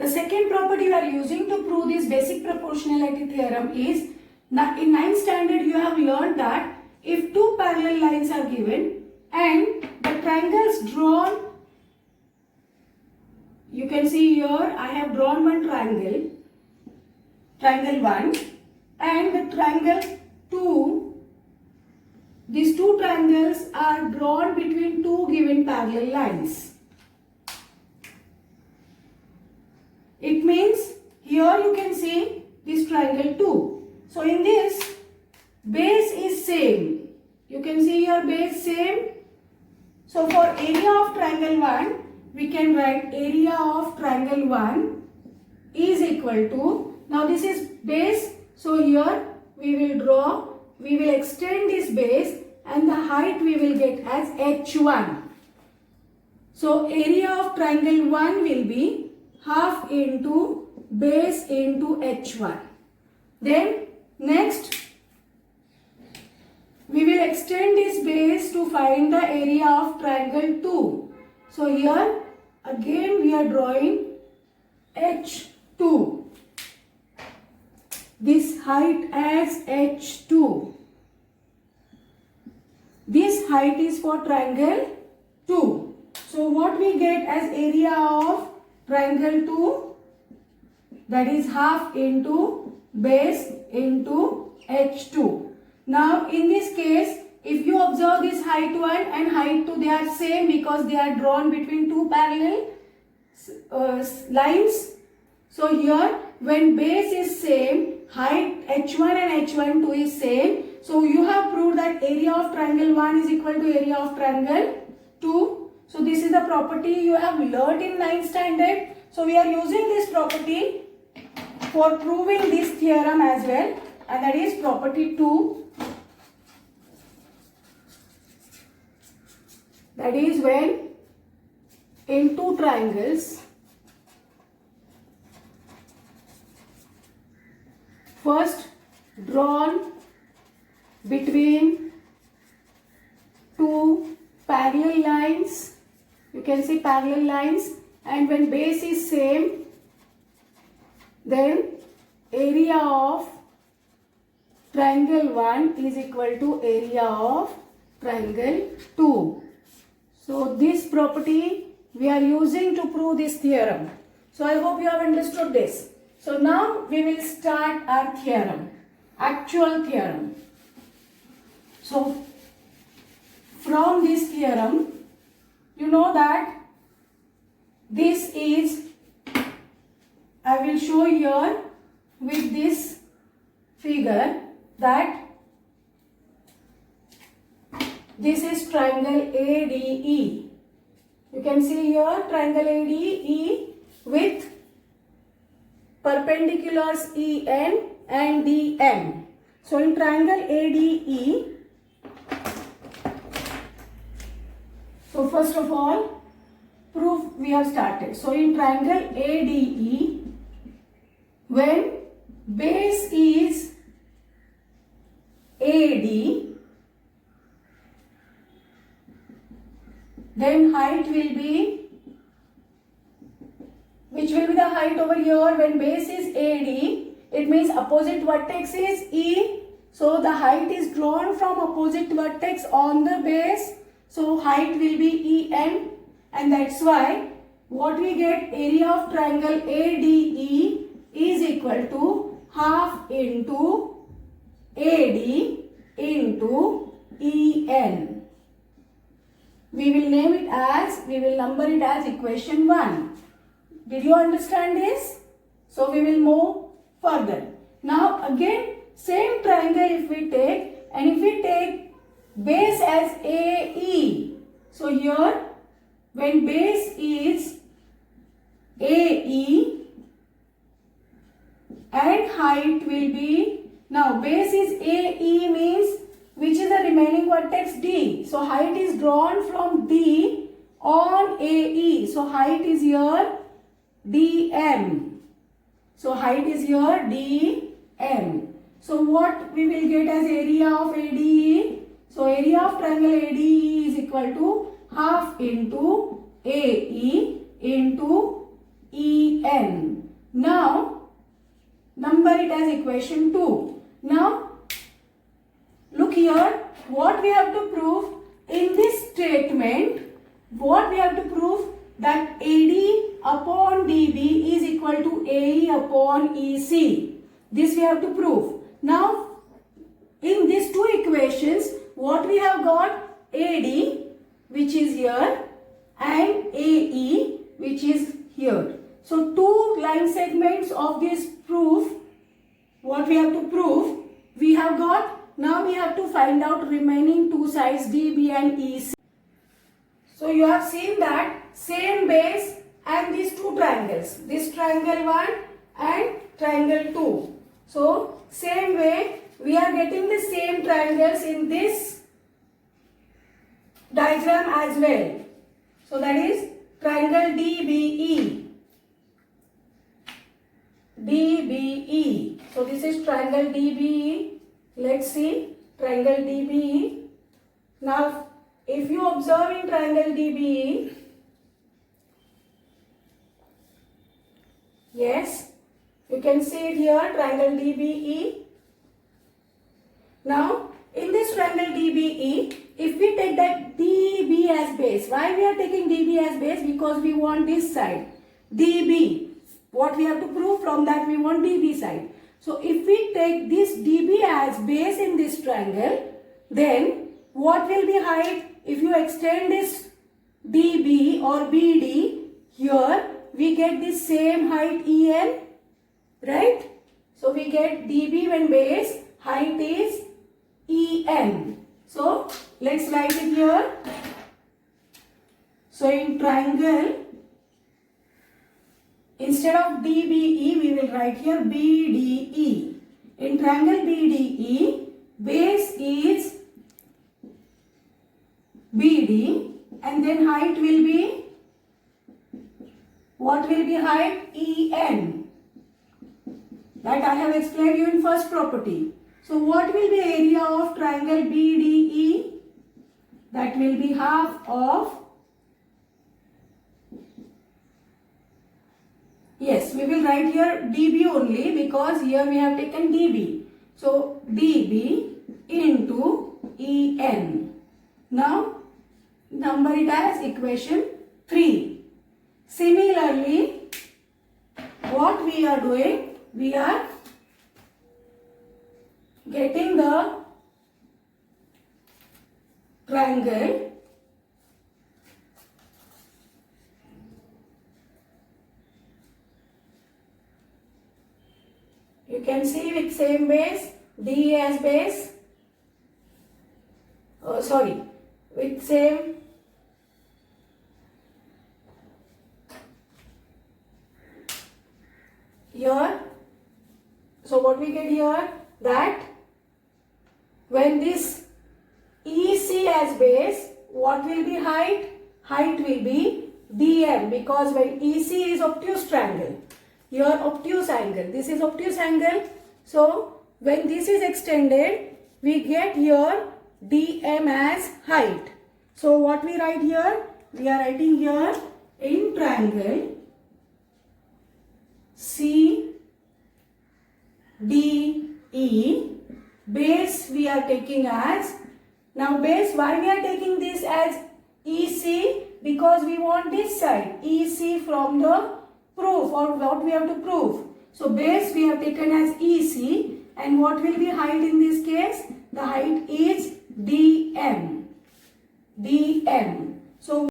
The second property we are using to prove this basic proportionality theorem is, now in 9th standard you have learned that if two parallel lines are given and the triangles drawn, you can see here I have drawn one triangle, triangle 1 and the triangle 2. These two triangles are drawn between two given parallel lines. It means here you can see this triangle 2. So in this, base is same. You can see here base same. So for area of triangle 1, we can write area of triangle 1 is equal to, now this is base. So here we will extend this base and the height we will get as h1. So area of triangle 1 will be half into base into h1. Then next we will extend this base to find the area of triangle 2. So here again we are drawing h2. This height as h2. This height is for triangle 2. So what we get as area of triangle 2, that is half into base into h2. Now in this case, if you observe this height 1 and height 2, they are same because they are drawn between two parallel lines. So here when base is same, height h1 and h12 is same. So you have proved that area of triangle 1 is equal to area of triangle 2. So this is the property you have learnt in 9th standard. So we are using this property for proving this theorem as well, and that is property 2. That is when in two triangles, first drawn between two parallel lines, you can see parallel lines, and when base is same, then area of triangle 1 is equal to area of triangle 2. So this property we are using to prove this theorem. So I hope you have understood this. So now we will start our theorem, actual theorem. So from this theorem, you know that this is, I will show here with this figure that this is triangle ADE. You can see here triangle ADE with perpendiculars EN and DM. So in triangle ADE, so first of all, proof we have started. So in triangle ADE, when base is AD, then height will be, which will be the height over here when base is AD, it means opposite vertex is E. So the height is drawn from opposite vertex on the base. So height will be EN, and that's why what we get, area of triangle ADE is equal to half into AD into EN. We will name it as, we will number it as equation 1. Did you understand this? So we will move further. Now again same triangle if we take, and if we take base as AE. So here when base is AE and height will be, now base is AE means which is the remaining vertex D. So height is drawn from D on AE. So height is here DM. So height is here DM. So what we will get as area of ADE? So area of triangle ADE is equal to half into AE into En. Now, number it as equation 2. Now, look here, what we have to prove in this statement, what we have to prove that AD upon DB is equal to AE upon EC. This we have to prove. Now, in these two equations, what we have got? AD, which is here, and AE, which is here. So, two line segments of this proof, what we have to prove, we have got. Now we have to find out remaining two sides DB and EC. So you have seen that same base and these two triangles. This triangle 1 and triangle 2. So same way we are getting the same triangles in this diagram as well. So that is triangle DBE. DBE. So this is triangle DBE. Let's see triangle DBE. Now, if you observe in triangle DBE, yes, you can see it here, triangle DBE. Now, in this triangle DBE, if we take that DB as base, why we are taking DB as base? Because we want this side, DB. What we have to prove from that, we want DB side. So if we take this DB as base in this triangle, then what will be height? If you extend this DB or BD here, we get the same height EN, right? So we get DB when base, height is EN. So let's write it here. So in triangle, instead of DBE, we will write here BDE. In triangle BDE, base is BD and then height will be, what will be height? EN. That I have explained you in first property. So what will be area of triangle BDE? That will be half of, yes, we will write here DB only because here we have taken DB. So DB into EN. Now number it as equation 3. Similarly, what we are doing, we are getting the triangle you can see with same base, D as base, with same here. So what we get here, that when this EC as base, what will be height? Height will be DM, because when EC is obtuse triangle, here obtuse angle, this is obtuse angle. So when this is extended, we get here DM as height. So what we write here? We are writing here in triangle CDE, base we are taking as, now base, why we are taking this as EC? Because we want this side, EC from the proof, or what we have to prove. So base we have taken as EC, and what will be height in this case? The height is D